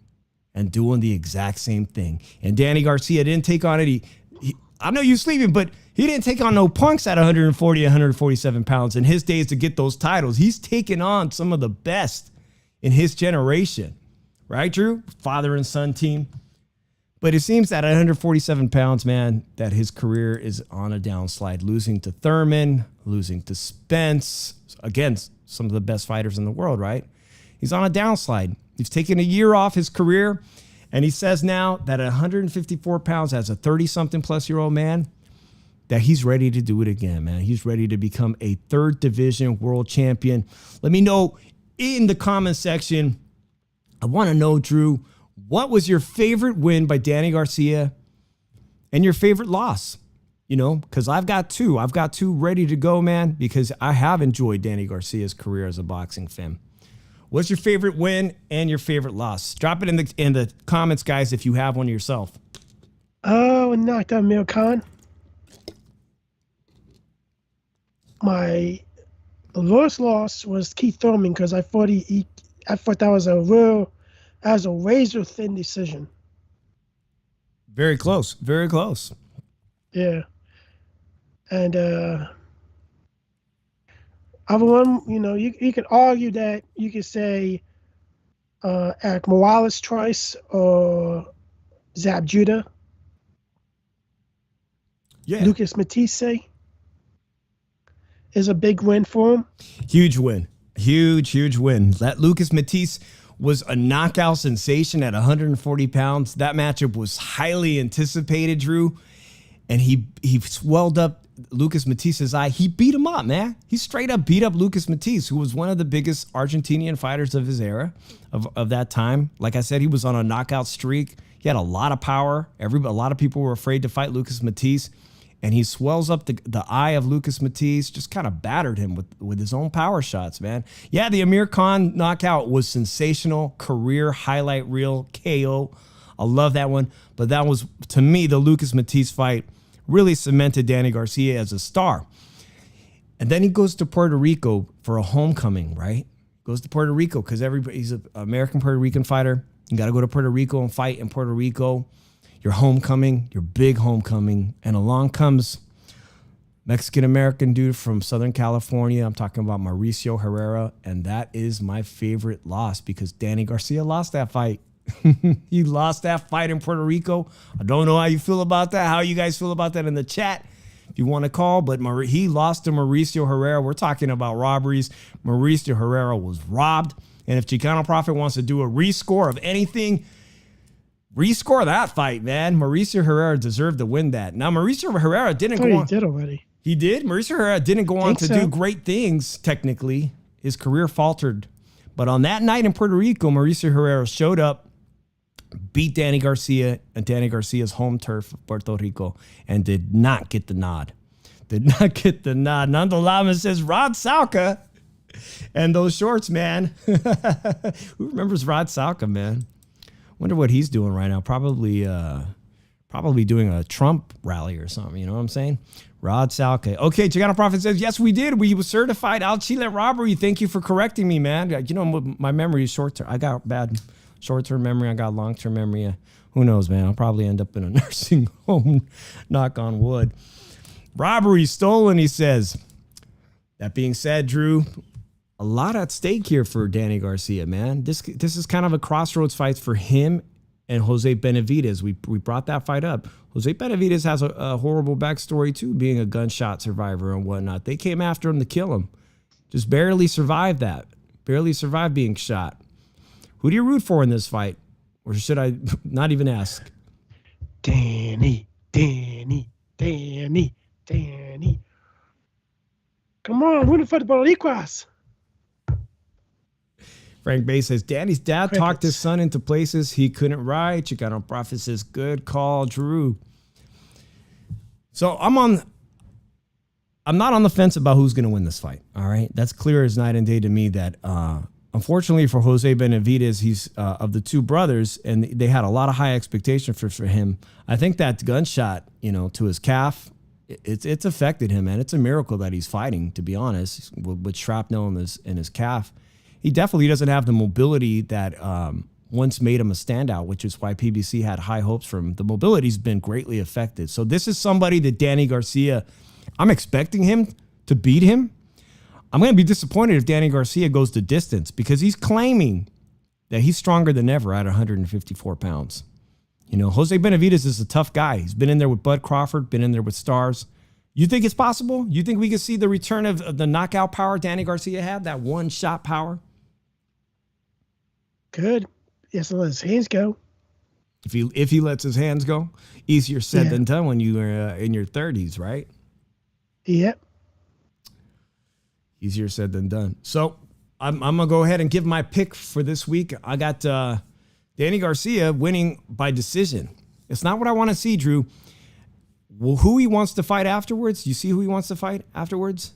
and doing the exact same thing. And Danny Garcia didn't take on it. I know you're sleeping, but he didn't take on no punks at 140, 147 pounds in his days to get those titles. He's taken on some of the best in his generation. Right, Drew? Father and son team. But it seems that at 147 pounds, man, that his career is on a downslide, losing to Thurman, losing to Spence, against some of the best fighters in the world, right? He's on a downslide. He's taken a year off his career, and he says now that at 154 pounds, as a 30-something-plus-year-old man, that he's ready to do it again, man. He's ready to become a 3rd division world champion. Let me know in the comment section. I want to know, Drew, what was your favorite win by Danny Garcia and your favorite loss? You know, because I've got 2. I've got 2 ready to go, man, because I have enjoyed Danny Garcia's career as a boxing fan. What's your favorite win and your favorite loss? Drop it in the comments, guys, if you have one yourself. Oh, knocked out Amir Khan. My lowest loss was Keith Thurman, because I thought I thought that was a razor thin decision. Very close. Very close. Yeah. And other one, you know, you could argue that you could say Eric Morales twice or Zab Judah. Yeah. Lucas Matisse is a big win for him. Huge win. Huge win. That Lucas Matisse was a knockout sensation at 140 pounds. That matchup was highly anticipated, Drew. And he swelled up Lucas Matisse's eye. He beat him up, man. He straight up beat up Lucas Matisse, who was one of the biggest Argentinian fighters of his era, of that time. Like I said, he was on a knockout streak. He had a lot of power. A lot of people were afraid to fight Lucas Matisse. And he swells up the eye of Lucas Matisse, just kind of battered him with his own power shots, man. Yeah, the Amir Khan knockout was sensational. Career highlight reel, KO. I love that one. But that was, to me, the Lucas Matisse fight really cemented Danny Garcia as a star. And then he goes to Puerto Rico for a homecoming, right? Goes to Puerto Rico because he's an American Puerto Rican fighter. You got to go to Puerto Rico and fight in Puerto Rico. Your homecoming, your big homecoming. And along comes Mexican-American dude from Southern California. I'm talking about Mauricio Herrera. And that is my favorite loss because Danny Garcia lost that fight. He lost that fight in Puerto Rico. I don't know how you feel about that, how you guys feel about that in the chat if you want to call, but he lost to Mauricio Herrera. We're talking about robberies. Mauricio Herrera was robbed. And if Chicano Prophet wants to do a rescore of anything, rescore that fight, man. Mauricio Herrera deserved to win that. Now, Mauricio Herrera didn't go on. He did already. He did? Mauricio Herrera didn't go on to do great things, technically. His career faltered. But on that night in Puerto Rico, Mauricio Herrera showed up, beat Danny Garcia and Danny Garcia's home turf of Puerto Rico and did not get the nod. Nando Lama says, Rod Salka and those shorts, man. Who remembers Rod Salka, man? Wonder what he's doing right now. Probably doing a Trump rally or something. You know what I'm saying? Rod Salka. Okay, Chicano Prophet says, yes, we did. We were certified Al Chile robbery. Thank you for correcting me, man. You know, my memory is short-term. I got bad short-term memory. I got long-term memory. Who knows, man? I'll probably end up in a nursing home. Knock on wood. Robbery stolen, he says. That being said, Drew, a lot at stake here for Danny Garcia, man. This is kind of a crossroads fight for him and Jose Benavidez. We brought that fight up. Jose Benavidez has a horrible backstory too, being a gunshot survivor and whatnot. They came after him to kill him. Just barely survived that. Barely survived being shot. Who do you root for in this fight? Or should I not even ask? Danny. Come on, rooting for the Boricuas. Frank Bay says, Danny's dad Crickets. talked his son into places he couldn't ride. Chicano Prophet says, good call, Drew. So I'm not on the fence about who's going to win this fight. All right. That's clear as night and day to me that, unfortunately for Jose Benavidez, he's of the two brothers, and they had a lot of high expectation for him. I think that gunshot, to his calf, it's affected him, man. It's a miracle that he's fighting, to be honest, with shrapnel in his calf. He definitely doesn't have the mobility that once made him a standout, which is why PBC had high hopes for him. The mobility's been greatly affected. So this is somebody that Danny Garcia, I'm expecting him to beat him. I'm going to be disappointed if Danny Garcia goes the distance because he's claiming that he's stronger than ever at 154 pounds. Jose Benavidez is a tough guy. He's been in there with Bud Crawford, been in there with stars. You think it's possible? You think we could see the return of the knockout power Danny Garcia had, that one-shot power? Good. Yes, let his hands go. If he lets his hands go, easier said than done when you are in your 30s, right? Yep. Easier said than done. So I'm going to go ahead and give my pick for this week. I got Danny Garcia winning by decision. It's not what I want to see, Drew. Well, who he wants to fight afterwards? You see who he wants to fight afterwards?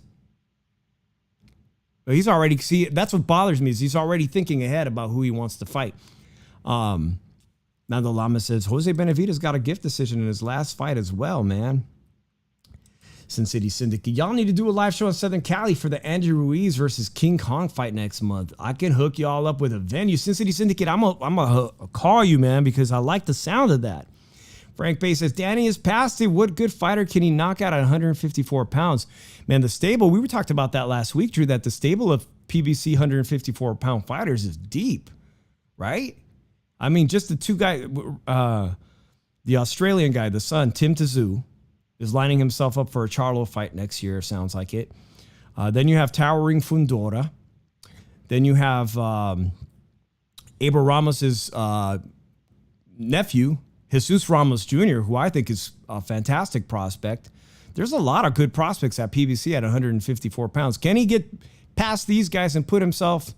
Well, he's already, that's what bothers me is he's already thinking ahead about who he wants to fight. Nando Lama says, Jose Benavidez got a gift decision in his last fight as well, man. Sin City Syndicate. Y'all need to do a live show in Southern Cali for the Andy Ruiz versus King Kong fight next month. I can hook y'all up with a venue. Sin City Syndicate, I'm gonna call you, man, because I like the sound of that. Frank Bay says, Danny is past it. What good fighter can he knock out at 154 pounds? Man, the stable, we talked about that last week, Drew, that the stable of PBC 154-pound fighters is deep, right? I mean, just the two guys, the Australian guy, the son, Tim Tszyu, is lining himself up for a Charlo fight next year, sounds like it. Then you have Towering Fundora. Then you have Abel Ramos's nephew, Jesus Ramos Jr., who I think is a fantastic prospect. There's a lot of good prospects at PBC at 154 pounds. Can he get past these guys and put himself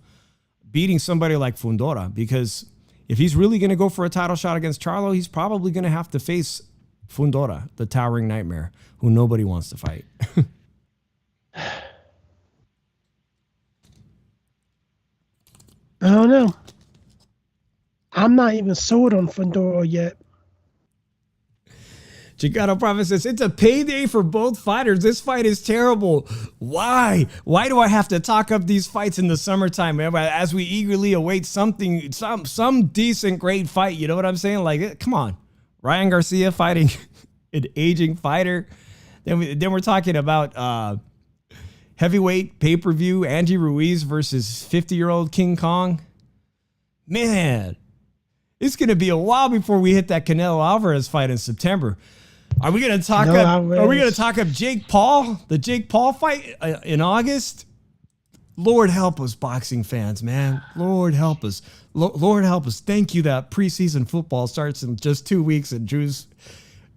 beating somebody like Fundora? Because if he's really going to go for a title shot against Charlo, he's probably going to have to face Fundora, the towering nightmare, who nobody wants to fight. I don't know. I'm not even sold on Fundora yet. Chicano Prophet says, it's a payday for both fighters. This fight is terrible. Why? Why do I have to talk up these fights in the summertime, man? As we eagerly await something, some decent, great fight. You know what I'm saying? Like, come on. Ryan Garcia fighting an aging fighter. Then we're talking about heavyweight pay-per-view, Andy Ruiz versus 50-year-old King Kong. Man, it's going to be a while before we hit that Canelo Alvarez fight in September. Are we going to talk up Jake Paul, the Jake Paul fight in August? Lord help us, boxing fans, man. Lord help us. Lord help us. Thank you that preseason football starts in just 2 weeks and Drew's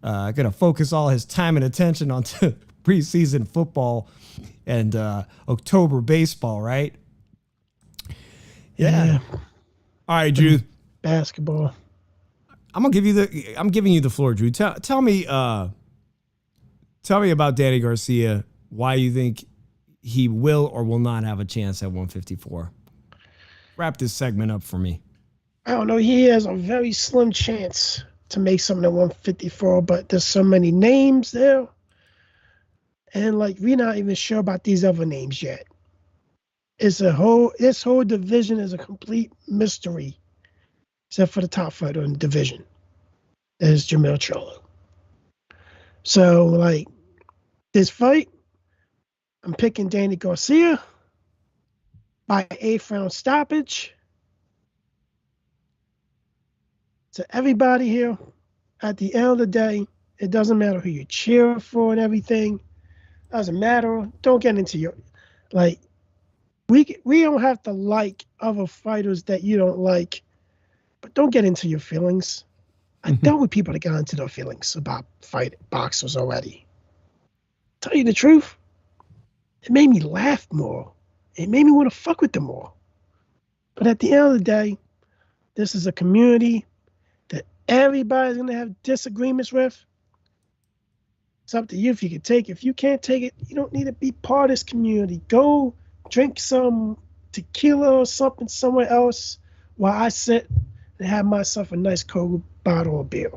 going to focus all his time and attention on preseason football and October baseball, right? Yeah. All right, Drew. Basketball. I'm giving you the floor, Drew. Tell me about Danny Garcia. Why you think he will or will not have a chance at 154? Wrap this segment up for me. I don't know. He has a very slim chance to make something at 154, but there's so many names there, and we're not even sure about these other names yet. This whole division is a complete mystery, except for the top fighter in the division. That is Jermell Charlo. So, this fight, I'm picking Danny Garcia by 8th round stoppage to everybody here, at the end of the day, it doesn't matter who you cheer for and everything. Doesn't matter. Don't get into your, like, we don't have to like other fighters that you don't like, but don't get into your feelings. I dealt with people that got into their feelings about boxers already. Tell you the truth, it made me laugh more. It made me want to fuck with them more. But at the end of the day, this is a community that everybody's going to have disagreements with. It's up to you if you can take it. If you can't take it, you don't need to be part of this community. Go drink some tequila or something somewhere else while I sit and have myself a nice cold bottle of beer.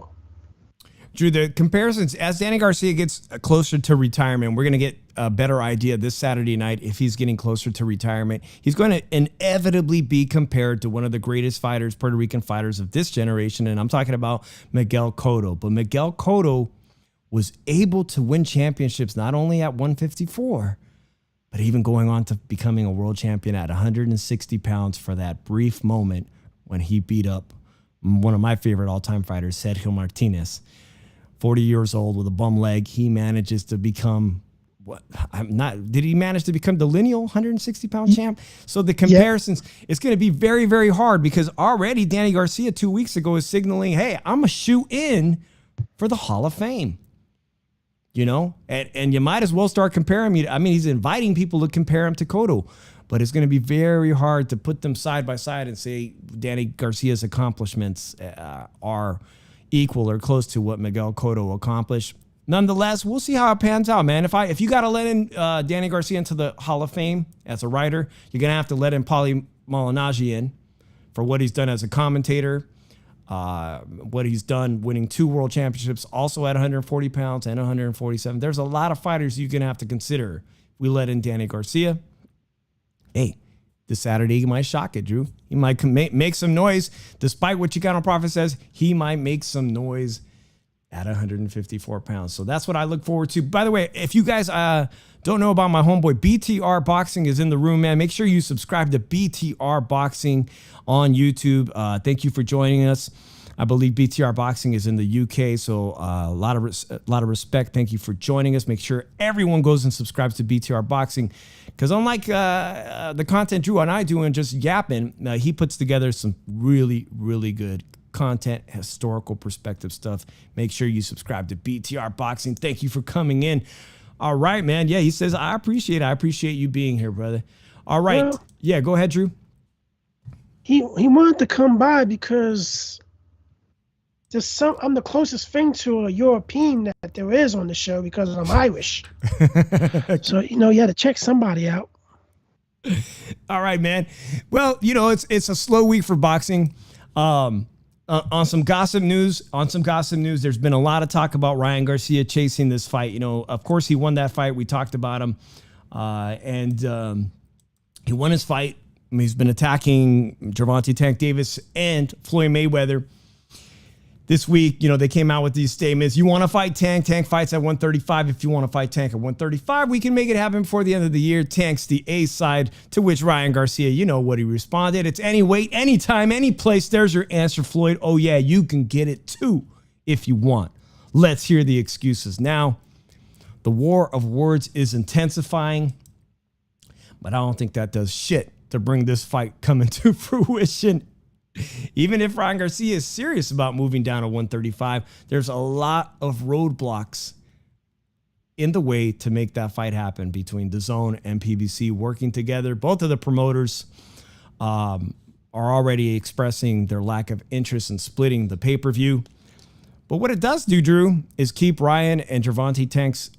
Drew, the comparisons, as Danny Garcia gets closer to retirement, we're going to get a better idea this Saturday night if he's getting closer to retirement. He's going to inevitably be compared to one of the greatest fighters, Puerto Rican fighters of this generation, and I'm talking about Miguel Cotto. But Miguel Cotto was able to win championships not only at 154, but even going on to becoming a world champion at 160 pounds for that brief moment when he beat up one of my favorite all-time fighters, Sergio Martinez. 40 years old with a bum leg, he manages to become did he manage to become the lineal 160-pound champ? So the comparisons, it's going to be very, very hard because already Danny Garcia 2 weeks ago is signaling, hey, I'm a shoe in for the Hall of Fame. You know, and you might as well start comparing me. I mean, he's inviting people to compare him to Cotto, but it's going to be very hard to put them side by side and say Danny Garcia's accomplishments are equal or close to what Miguel Cotto accomplished. Nonetheless, we'll see how it pans out, man. If you got to let in Danny Garcia into the Hall of Fame as a writer, you're going to have to let in Paulie Malignaggi in for what he's done as a commentator, what he's done winning 2 world championships, also at 140 pounds and 147. There's a lot of fighters you're going to have to consider. We let in Danny Garcia. Hey, this Saturday, he might shock it, Drew. He might make some noise. Despite what Chicano Prophet says, he might make some noise at 154 pounds. So that's what I look forward to. By the way, if you guys don't know about my homeboy, BTR Boxing is in the room, man. Make sure you subscribe to BTR Boxing on YouTube. Thank you for joining us. I believe BTR Boxing is in the UK, so a lot of respect. Thank you for joining us. Make sure everyone goes and subscribes to BTR Boxing, because unlike the content Drew and I do and just yapping, he puts together some really, really good content, historical perspective stuff. Make sure you subscribe to BTR Boxing. Thank you for coming in. All right, man. Yeah, he says, I appreciate you being here, brother. All right. Well, yeah, go ahead, Drew. He wanted to come by because I'm the closest thing to a European that there is on the show because I'm Irish. So, you had to check somebody out. All right, man. Well, it's a slow week for boxing. On some gossip news, there's been a lot of talk about Ryan Garcia chasing this fight. Of course, he won that fight. We talked about him. And he won his fight. He's been attacking Gervonta Tank Davis and Floyd Mayweather. This week, they came out with these statements. You want to fight Tank? Tank fights at 135. If you want to fight Tank at 135, we can make it happen before the end of the year. Tank's the A side, to which Ryan Garcia, you know what he responded. It's any weight, anytime, any place. There's your answer, Floyd. Oh, yeah, you can get it too if you want. Let's hear the excuses. Now, the war of words is intensifying, but I don't think that does shit to bring this fight coming to fruition. Even if Ryan Garcia is serious about moving down to 135, there's a lot of roadblocks in the way to make that fight happen between DAZN and PBC working together. Both of the promoters are already expressing their lack of interest in splitting the pay-per-view. But what it does do, Drew, is keep Ryan and Gervonta Tank's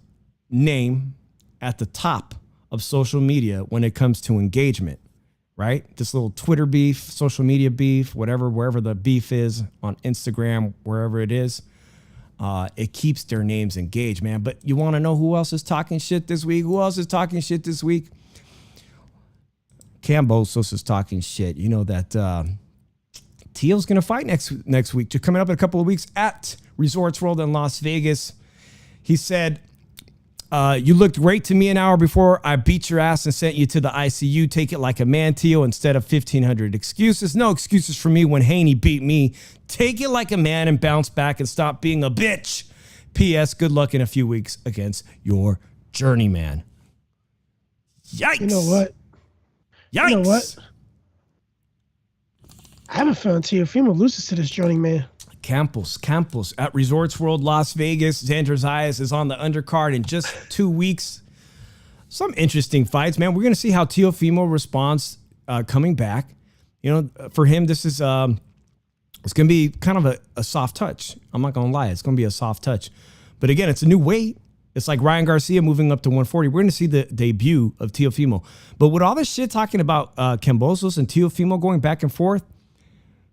name at the top of social media when it comes to engagement. Right? This little Twitter beef, social media beef, wherever the beef is on Instagram, wherever it is, it keeps their names engaged, man. But you want to know who else is talking shit this week? Kambosos is talking shit. You know that Teal's going to fight next week. Coming up in a couple of weeks at Resorts World in Las Vegas. He said, You looked great to me an hour before I beat your ass and sent you to the ICU. Take it like a man, Teal, instead of 1,500 excuses. No excuses for me when Haney beat me. Take it like a man and bounce back and stop being a bitch. P.S. Good luck in a few weeks against your journeyman. Yikes. You know what? Yikes. You know what? I have a feeling Teofimo loses to this journeyman. Campos at Resorts World Las Vegas. Xander Zayas is on the undercard in just 2 weeks. Some interesting fights, man. We're going to see how Teofimo responds coming back. You know, for him, this is it's going to be kind of a soft touch. I'm not going to lie. It's going to be a soft touch. But again, it's a new weight. It's like Ryan Garcia moving up to 140. We're going to see the debut of Teofimo. But with all this shit talking about Kambosos and Teofimo going back and forth,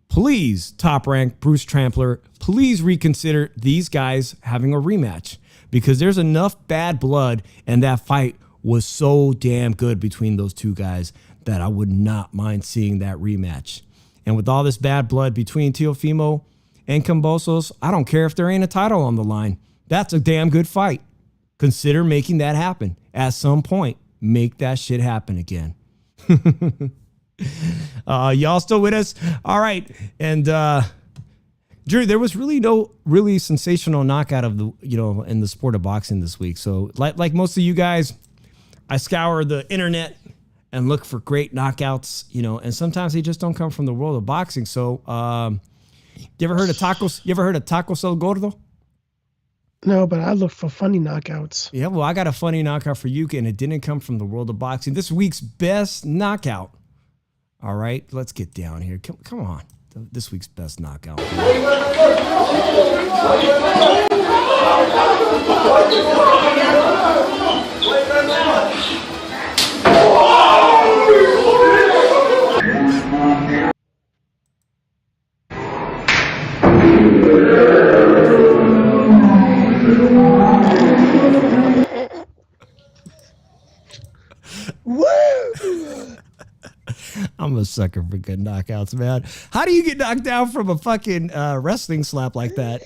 please, Top Rank, Bruce Trampler, please reconsider these guys having a rematch, because there's enough bad blood, and that fight was so damn good between those two guys that I would not mind seeing that rematch. And with all this bad blood between Teofimo and Kambosos, I don't care if there ain't a title on the line. That's a damn good fight. Consider making that happen. At some point, make that shit happen again. Y'all still with us? All right. And Drew, there was really no really sensational knockout of the, in the sport of boxing this week. So like most of you guys, I scour the internet and look for great knockouts, and sometimes they just don't come from the world of boxing. So you ever heard of tacos? You ever heard of Tacos El Gordo? No, but I look for funny knockouts. Yeah, well, I got a funny knockout for you, and it didn't come from the world of boxing. This week's best knockout. All right, let's get down here. Come on. This week's best knockout. I'm a sucker for good knockouts, man. How do you get knocked down from a fucking wrestling slap like that?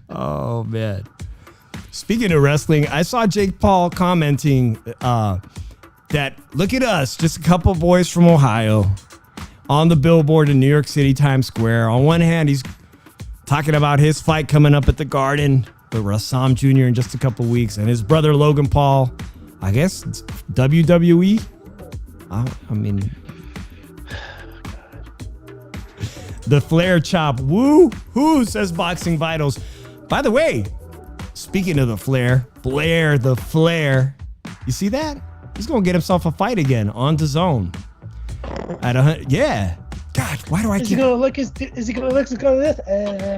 Oh, man. Speaking of wrestling, I saw Jake Paul commenting that, look at us, just a couple boys from Ohio on the billboard in New York City, Times Square. On one hand, he's talking about his fight coming up at the Garden with Rassam Jr. in just a couple weeks, and his brother Logan Paul, I guess it's WWE. I mean, the Flair chop. Woo hoo, says Boxing Vitals. By the way, speaking of the Flair, Blair the Flair, you see that? He's gonna get himself a fight again on DAZN. Yeah. God, why do I keep... Is he gonna look this?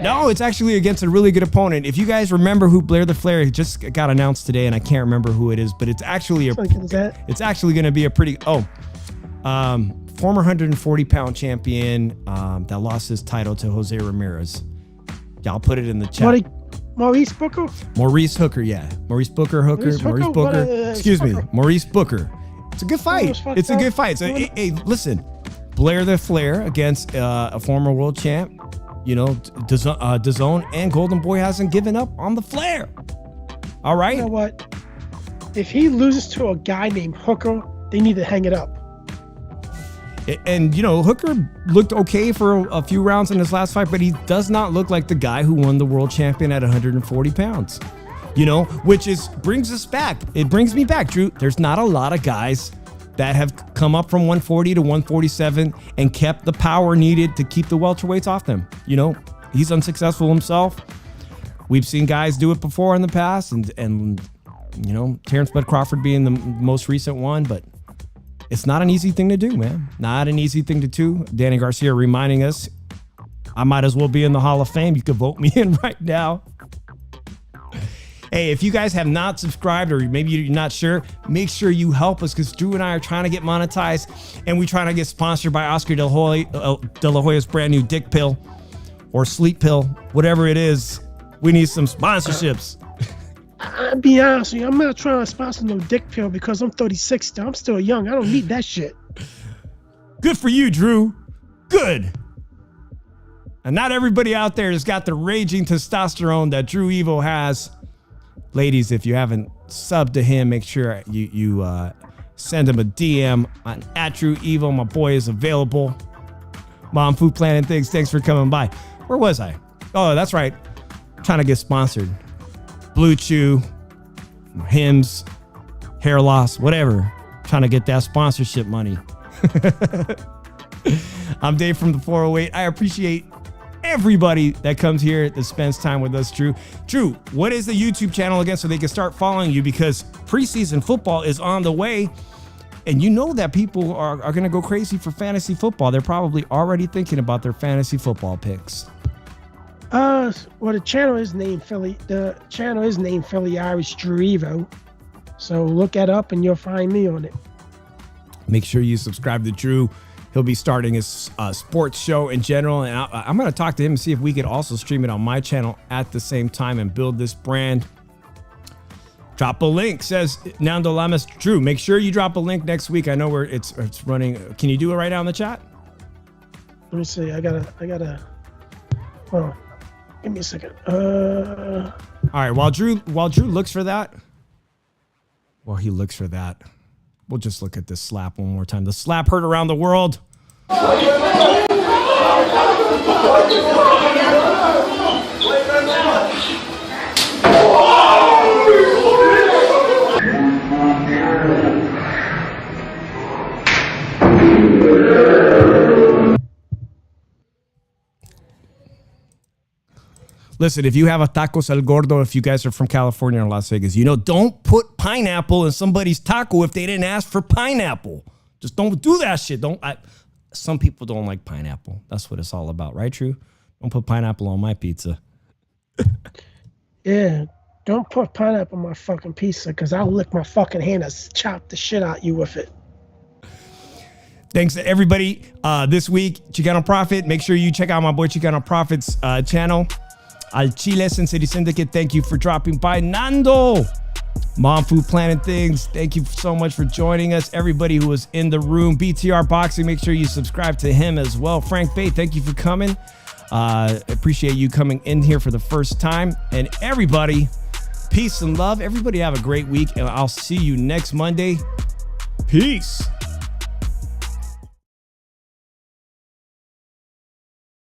No, it's actually against a really good opponent. If you guys remember who Blair the Flair just got announced today, and I can't remember who it is, but it's actually it's actually going to be a pretty former 140-pound champion that lost his title to Jose Ramirez. Yeah, I'll put it in the chat. Maurice Booker. Maurice Booker. Excuse me, Maurice Booker. It's a good fight. It's a good fight. So, hey, listen. Blair the Flair against a former world champ. DAZN and Golden Boy hasn't given up on the Flair. All right. You know what? If he loses to a guy named Hooker, they need to hang it up. And, Hooker looked okay for a few rounds in his last fight, but he does not look like the guy who won the world champion at 140 pounds. Which brings us back. It brings me back, Drew. There's not a lot of guys that have come up from 140 to 147 and kept the power needed to keep the welterweights off them. He's unsuccessful himself. We've seen guys do it before in the past, and Terrence Bud Crawford being the most recent one, but it's not an easy thing to do, man. Not an easy thing to do. Danny Garcia reminding us, I might as well be in the Hall of Fame. You could vote me in right now. Hey, if you guys have not subscribed, or maybe you're not sure, make sure you help us, because Drew and I are trying to get monetized, and we're trying to get sponsored by Oscar De La Hoya's brand new dick pill or sleep pill, whatever it is. We need some sponsorships. I'll be honest with you, I'm not trying to sponsor no dick pill because I'm 36 still. I'm still young. I don't need that shit. Good for you, Drew. Good. And not everybody out there has got the raging testosterone that Drew Evo has. Ladies, if you haven't subbed to him, make sure you send him a DM on @DrewEvo. My boy is available. Mom Food Planning Things, thanks for coming by. Where was I? Oh, that's right. I'm trying to get sponsored. Blue Chew, Hims, hair loss, whatever. Trying to get that sponsorship money. I'm Dave from the 408. I appreciate everybody that comes here that spends time with us, Drew. Drew, what is the YouTube channel again so they can start following you? Because preseason football is on the way. And you know that people are going to go crazy for fantasy football. They're probably already thinking about their fantasy football picks. Well, the channel is named Philly Irish Drew Evo. So look that up and you'll find me on it. Make sure you subscribe to Drew. He'll be starting his sports show in general. And I'm going to talk to him and see if we could also stream it on my channel at the same time and build this brand. Drop a link, says Nando Lamas. Drew, make sure you drop a link next week. I know where it's running. Can you do it right now in the chat? Let me see. I gotta, hold on. Give me a second. All right. While Drew looks for that. Well, he looks for that. We'll just look at this slap one more time. The slap heard around the world. Listen, if you have a tacos al gordo, if you guys are from California or Las Vegas, don't put pineapple in somebody's taco if they didn't ask for pineapple. Just don't do that shit. Some people don't like pineapple. That's what it's all about, right, Drew? Don't put pineapple on my pizza. Yeah, don't put pineapple on my fucking pizza because I'll lick my fucking hand and chop the shit out you with it. Thanks to everybody this week. Chicano Profit. Make sure you check out my boy Chicano Profit's channel. Al Chile Sensei Syndicate, thank you for dropping by. Nando, Mom Food Planning Things, thank you so much for joining us. Everybody who was in the room, BTR Boxing, make sure you subscribe to him as well. Frank Bay, thank you for coming. Appreciate you coming in here for the first time. And everybody, peace and love. Everybody have a great week, and I'll see you next Monday. Peace.